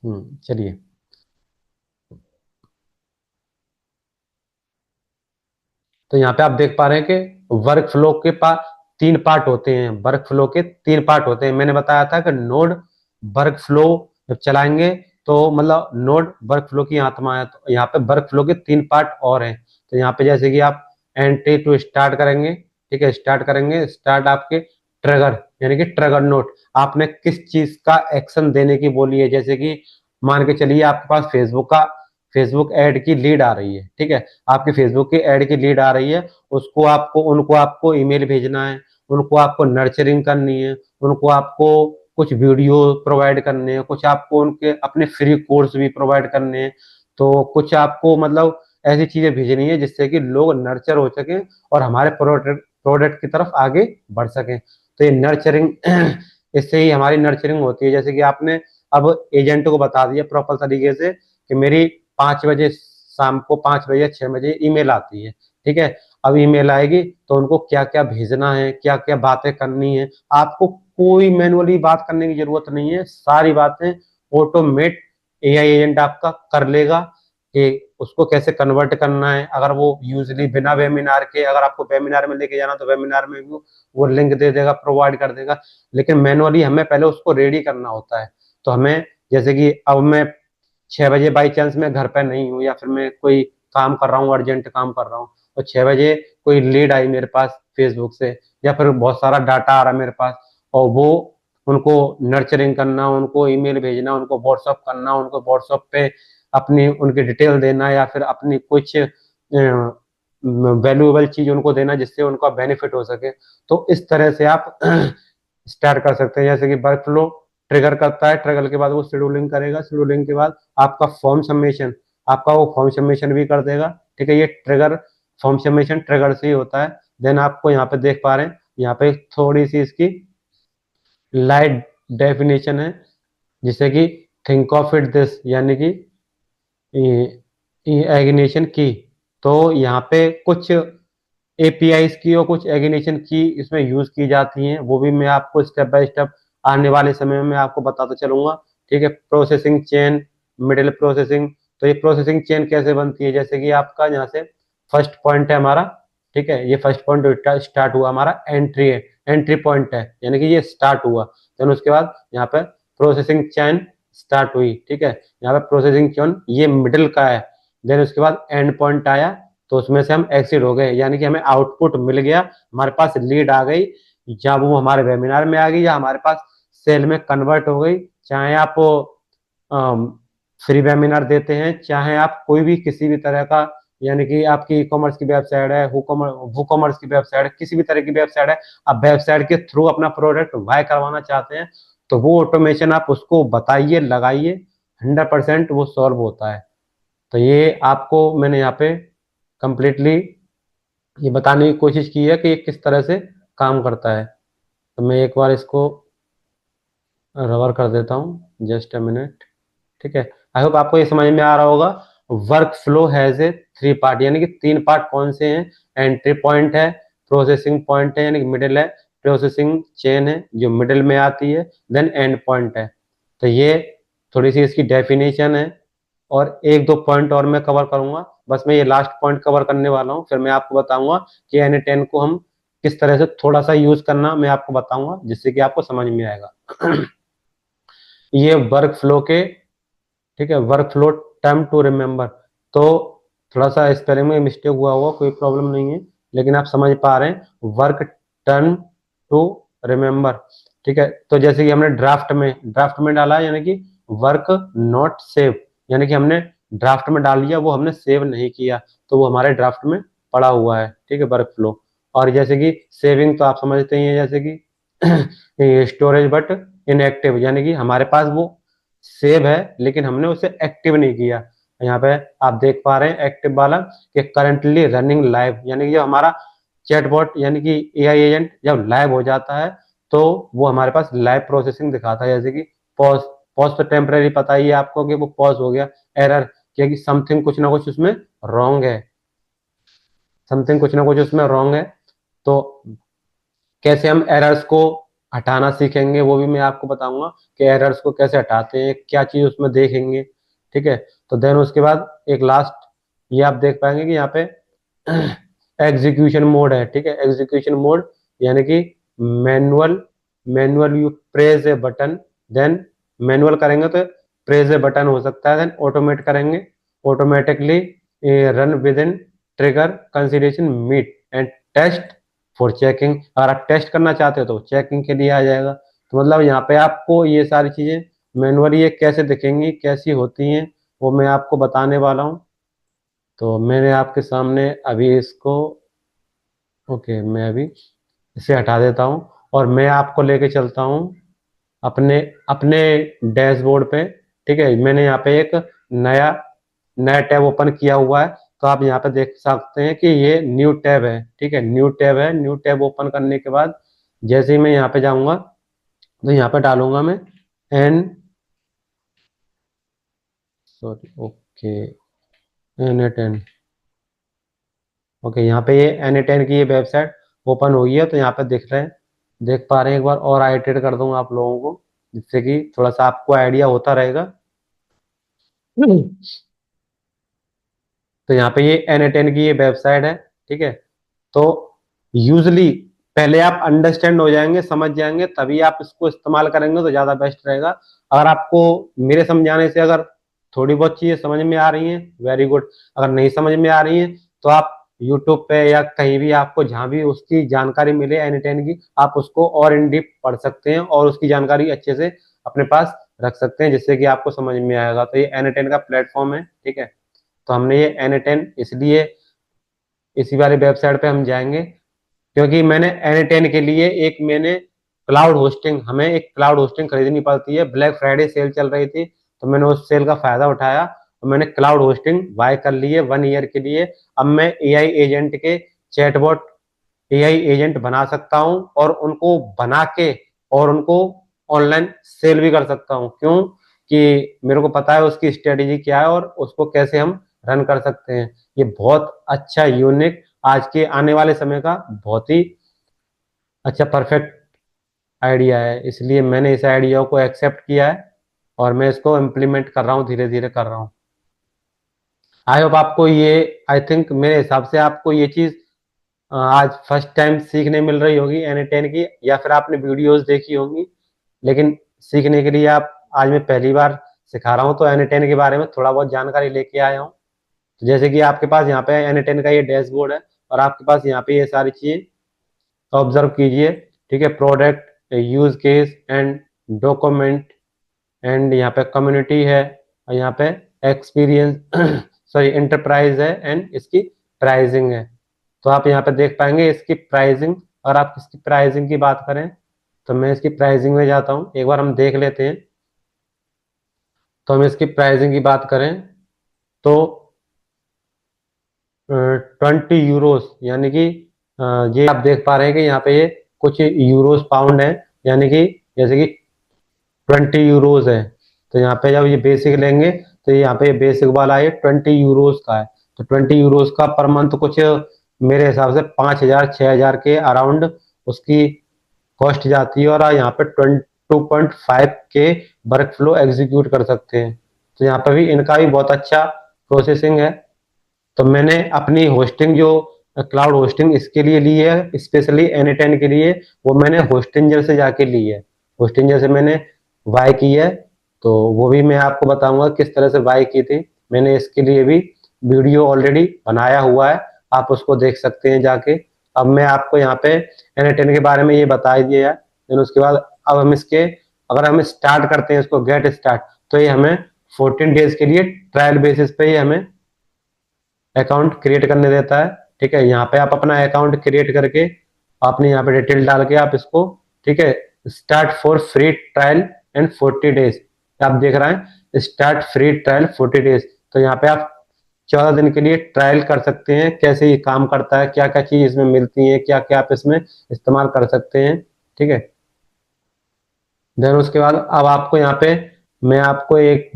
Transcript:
चलिए। तो यहाँ पे आप देख पा रहे हैं कि वर्क फ्लो के पास तीन पार्ट होते हैं, वर्क फ्लो के तीन पार्ट होते हैं। मैंने बताया था कि नोड वर्क फ्लो जब चलाएंगे तो मतलब नोड वर्क फ्लो की आत्मा है। तो यहाँ पे वर्क फ्लो के तीन पार्ट और हैं। तो यहाँ पे जैसे कि आप एंट्री टू स्टार्ट करेंगे, ठीक है, स्टार्ट करेंगे, स्टार्ट आपके ट्रिगर यानी कि ट्रिगर नोट, आपने किस चीज का एक्शन देने की बोली है। जैसे कि मान के चलिए आपके पास फेसबुक ऐड की लीड आ रही है, ठीक है, आपके फेसबुक की ऐड की लीड आ रही है, उसको आपको उनको आपको ईमेल भेजना है, उनको आपको नर्चरिंग करनी है, उनको आपको कुछ वीडियो प्रोवाइड करने हैं, कुछ आपको उनके अपने फ्री कोर्स भी प्रोवाइड करने हैं। तो कुछ आपको मतलब ऐसी चीजें भेजनी है जिससे कि लोग नर्चर हो सकें और हमारे प्रोडक्ट की तरफ आगे बढ़ सकें। तो ये नर्चरिंग इससे ही हमारी नर्चरिंग होती है। जैसे कि आपने अब एजेंट को बता दिया प्रॉपर तरीके से कि मेरी 5 बजे शाम को 5 बजे 6 बजे ईमेल आती है, ठीक है। अब ईमेल आएगी तो उनको क्या क्या भेजना है, क्या क्या बातें करनी है, आपको कोई मैनुअली बात करने की जरूरत नहीं है, सारी बातें ऑटोमेट एआई एजेंट आपका कर लेगा कि उसको कैसे कन्वर्ट करना है। अगर वो यूजली बिना वेबिनार के अगर आपको वेबिनार में लेके जाना तो वेबिनार में भी वो लिंक दे देगा, प्रोवाइड कर देगा। लेकिन मैनुअली हमें पहले उसको रेडी करना होता है। तो हमें जैसे कि अब मैं 6 बजे बाई चांस मैं घर पे नहीं हूँ या फिर मैं कोई काम कर रहा हूँ, अर्जेंट काम कर रहा हूँ, और 6 बजे कोई लीड आई मेरे पास फेसबुक से या फिर बहुत सारा डाटा आ रहा मेरे पास, और वो उनको नर्चरिंग करना, उनको ईमेल भेजना, उनको व्हाट्सअप करना, उनको व्हाट्सअप पे अपनी उनकी डिटेल देना या फिर अपनी कुछ वैल्यूएबल चीज उनको देना जिससे उनका बेनिफिट हो सके। तो इस तरह से आप स्टार्ट कर सकते हैं। जैसे कि वर्क फ्लो ट्रिगर करता है, ट्रिगर के बाद वो शेड्यूलिंग करेगा, शेड्यूलिंग के बाद आपका फॉर्म सबमिशन, आपका वो फॉर्म सबमिशन भी कर देगा, ठीक है। ये ट्रिगर फॉर्म सबमिशन ट्रिगर से ही होता है। देन आपको यहाँ पे देख पा रहे हैं, यहाँ पे थोड़ी सी इसकी लाइट डेफिनेशन है, जिससे कि थिंक ऑफ इट दिस यानी कि एग्नीशन की। तो यहाँ पे कुछ एपीआईज की और कुछ एग्नीशन की इसमें यूज की जाती हैं, वो भी मैं आपको स्टेप बाय स्टेप आने वाले समय में आपको बताता चलूंगा, ठीक है। Processing chain, middle processing. तो ये प्रोसेसिंग चेन कैसे बनती है, जैसे कि आपका यहाँ से फर्स्ट पॉइंट है हमारा, ठीक है, ये फर्स्ट पॉइंट स्टार्ट हुआ हमारा, एंट्री है, एंट्री पॉइंट है यानी कि ये स्टार्ट हुआ। देन उसके बाद यहाँ पे प्रोसेसिंग चेन स्टार्ट हुई, ठीक है, यहाँ पे प्रोसेसिंग चेन ये मिडिल का है। देन उसके बाद एंड पॉइंट आया, तो उसमें से हम एक्सिट हो गए, यानी कि हमें आउटपुट मिल गया, हमारे पास लीड आ गई, या वो हमारे वेबिनार में आ गई या हमारे पास सेल में कन्वर्ट हो गई। चाहे आप फ्री वेबिनार देते हैं, चाहे आप कोई भी किसी भी तरह का, यानी कि आपकी ई कॉमर्स की वेबसाइट है, वूकॉमर्स की वेबसाइट है, किसी भी तरह की वेबसाइट है, आप वेबसाइट के थ्रू अपना प्रोडक्ट बाय करवाना चाहते हैं, तो वो ऑटोमेशन आप उसको बताइए, लगाइए, 100% वो सॉल्व होता है। तो ये आपको मैंने यहाँ पे कंप्लीटली ये बताने की कोशिश की है कि ये किस तरह से काम करता है। तो मैं एक बार इसको रबर कर देता हूँ, जस्ट अ मिनट, ठीक है। आई होप आपको ये समझ में आ रहा होगा। Work flow has a 3 part, यानी कि 3 पार्ट कौन से हैं, एंट्री पॉइंट है, प्रोसेसिंग पॉइंट है यानी कि मिडिल है, प्रोसेसिंग चेन है जो मिडिल में आती है, देन एंड पॉइंट है। तो ये थोड़ी सी इसकी डेफिनेशन है, और एक दो पॉइंट और मैं कवर करूंगा, बस मैं ये लास्ट पॉइंट कवर करने वाला हूँ, फिर मैं आपको बताऊंगा कि N10 को हम किस तरह से थोड़ा सा यूज करना मैं आपको बताऊंगा जिससे कि आपको समझ में आएगा। ये वर्क फ्लो के, ठीक है, workflow term to remember. तो थोड़ा सा स्पेलिंग में मिस्टेक हुआ होगा, कोई प्रॉब्लम नहीं है, लेकिन आप समझ पा रहे हैं, वर्क टर्म टू रिमेम्बर, ठीक है। तो जैसे कि हमने ड्राफ्ट में डाला है, यानी कि वर्क नॉट सेव, यानी कि हमने ड्राफ्ट में डाल दिया, वो हमने सेव नहीं किया, तो वो हमारे ड्राफ्ट में पड़ा हुआ है, ठीक है, वर्क फ्लो। और जैसे कि सेविंग तो आप समझते ही हैं, जैसे कि स्टोरेज बट इनएक्टिव, यानी कि हमारे पास वो सेव है लेकिन हमने उसे एक्टिव नहीं किया। यहाँ पे आप देख पा रहे हैं एक्टिव वाला कि करंटली रनिंग लाइव, यानी कि जो हमारा चैटबॉट यानी कि एआई एजेंट जब लाइव हो जाता है तो वो हमारे पास लाइव प्रोसेसिंग दिखाता है। जैसे कि पॉज, पॉज तो टेम्परेरी पता ही है आपको कि वो पॉज हो गया, एरर क्योंकि समथिंग कुछ ना कुछ उसमें रॉन्ग है, समथिंग कुछ ना कुछ उसमें रॉन्ग है। तो कैसे हम एरर्स को हटाना सीखेंगे, वो भी मैं आपको बताऊंगा कि एरर्स को कैसे हटाते हैं, क्या चीज़ उसमें देखेंगे। ठीक है, तो देन उसके बाद एक लास्ट ये आप देख पाएंगे कि यहाँ पे एग्जीक्यूशन मोड है। ठीक है, एग्जीक्यूशन मोड यानी कि manual manual you press a button, then manual करेंगे तो प्रेस ए बटन हो सकता है, देन ऑटोमेट करेंगे automatically run within trigger consideration meet and test for checking. अगर आप टेस्ट करना चाहते हो तो चेकिंग के लिए आ जाएगा। तो मतलब यहाँ पे आपको ये सारी चीजें मैनुअली ये कैसे दिखेंगी, कैसी होती हैं, वो मैं आपको बताने वाला हूँ। तो मैंने आपके सामने अभी इसको, ओके, मैं अभी इसे हटा देता हूँ और मैं आपको लेके चलता हूँ अपने अपने डैशबोर्ड पे। ठीक है, मैंने यहाँ पे एक नया नया टैब ओपन किया हुआ है, तो आप यहाँ पे देख सकते हैं कि ये न्यू टैब है। ठीक है, न्यू टैब है। न्यू टैब ओपन करने के बाद जैसे ही मैं यहाँ पे जाऊंगा तो यहाँ पे डालूंगा मैं N, sorry, okay, N10। Okay, यहाँ पे ये N10 की ये वेबसाइट ओपन हुई है, तो यहाँ पे देख पा रहे हैं। एक बार और आइटेट कर दूंगा आप लोगों को, जिससे कि थोड़ा सा आपको आइडिया होता रहेगा। तो यहाँ पे ये N10 की ये वेबसाइट है। ठीक है, तो यूजली पहले आप अंडरस्टैंड हो जाएंगे, समझ जाएंगे, तभी आप इसको इस्तेमाल करेंगे तो ज्यादा बेस्ट रहेगा। अगर आपको मेरे समझाने से अगर थोड़ी बहुत चीजें समझ में आ रही हैं, वेरी गुड। अगर नहीं समझ में आ रही हैं तो आप यूट्यूब पे या कहीं भी आपको जहां भी उसकी जानकारी मिले N10 की, आप उसको और इन डीप पढ़ सकते हैं और उसकी जानकारी अच्छे से अपने पास रख सकते हैं, जिससे कि आपको समझ में आएगा। तो ये N10 का प्लेटफॉर्म है। ठीक है, तो हमने ये N10 इसलिए इसी वाली वेबसाइट पे हम जाएंगे क्योंकि मैंने N10 के लिए मैंने क्लाउड होस्टिंग, हमें एक क्लाउड होस्टिंग खरीदनी पड़ती है। ब्लैक फ्राइडे सेल चल रही थी, तो मैंने उस सेल का फायदा उठाया और मैंने क्लाउड होस्टिंग बाय कर ली है 1 ईयर के लिए। अब मैं एआई एजेंट के चैटबॉट एआई एजेंट बना सकता हूं और उनको बना के और उनको ऑनलाइन सेल भी कर सकता हूं। क्यों? कि मेरे को पता है उसकी स्ट्रेटेजी क्या है और उसको कैसे हम रन कर सकते हैं। ये बहुत अच्छा, यूनिक, आज के आने वाले समय का बहुत ही अच्छा, परफेक्ट आइडिया है। इसलिए मैंने इस आइडिया को एक्सेप्ट किया है और मैं इसको इम्प्लीमेंट कर रहा हूँ, धीरे धीरे कर रहा हूँ। आई होप आपको ये, आई थिंक मेरे हिसाब से आपको ये चीज़ आज फर्स्ट टाइम सीखने मिल रही होगी N10 की, या फिर आपने वीडियोस देखी होंगी, लेकिन सीखने के लिए आप, आज मैं पहली बार सिखा रहा हूँ तो N10 के बारे में थोड़ा बहुत जानकारी लेके आया हूँ। तो जैसे कि आपके पास यहाँ पे N10 का ये डैशबोर्ड है और आपके पास यहाँ पे ये सारी चीजें ऑब्जर्व कीजिए। ठीक है, product, use case and document, and यहाँ पे कम्युनिटी है और यहाँ पे एक्सपीरियंस सॉरी इंटरप्राइज है एंड इसकी प्राइसिंग है। तो आप यहाँ पे देख पाएंगे इसकी प्राइसिंग। अगर आप इसकी प्राइसिंग की बात करें तो मैं इसकी प्राइसिंग में जाता हूँ, एक बार हम देख लेते हैं। तो हम इसकी प्राइसिंग की बात करें तो 20 यूरोस, यानी कि ये आप देख पा रहे हैं कि यहाँ पे ये कुछ यूरोस पाउंड है, यानी कि जैसे कि 20 यूरोस है। तो यहाँ पे जब ये बेसिक लेंगे तो यहाँ पे बेसिक वाला ये 20 यूरोस का है। तो 20 यूरोस का पर मंथ कुछ मेरे हिसाब से 5,000 6,000 के अराउंड उसकी कॉस्ट जाती है, और यहाँ पे 2.5 के वर्क फ्लो एग्जीक्यूट कर सकते हैं। तो यहाँ पे भी इनका भी बहुत अच्छा प्रोसेसिंग है। तो मैंने अपनी होस्टिंग जो क्लाउड होस्टिंग इसके लिए ली है, स्पेशली N10 के लिए, वो मैंने होस्टिंजर से जाके ली है। होस्टिंजर से मैंने बाय की है, तो वो भी मैं आपको बताऊंगा किस तरह से बाय की थी। मैंने इसके लिए भी वीडियो ऑलरेडी बनाया हुआ है, आप उसको देख सकते हैं जाके। अब मैं आपको यहाँ पे N10 के बारे में ये बता ही दिया है। फिर उसके बाद अब हम इसके, अगर हम स्टार्ट करते हैं इसको गेट स्टार्ट, तो ये हमें 14 डेज के लिए ट्रायल बेसिस पे ही हमें अकाउंट क्रिएट करने देता है। ठीक है, यहाँ पे आप अपना अकाउंट क्रिएट करके आपने यहाँ पे डिटेल डाल के आप इसको, ठीक है, start for free trial and 40 days, आप देख रहे हैं स्टार्ट फ्री ट्रायल 40 डेज। तो यहाँ पे आप 14 दिन के लिए ट्रायल कर सकते हैं कैसे ये काम करता है, क्या क्या चीज इसमें मिलती है, क्या क्या आप इसमें इस्तेमाल कर सकते हैं। ठीक है, देन उसके बाद अब आपको यहाँ पे मैं आपको एक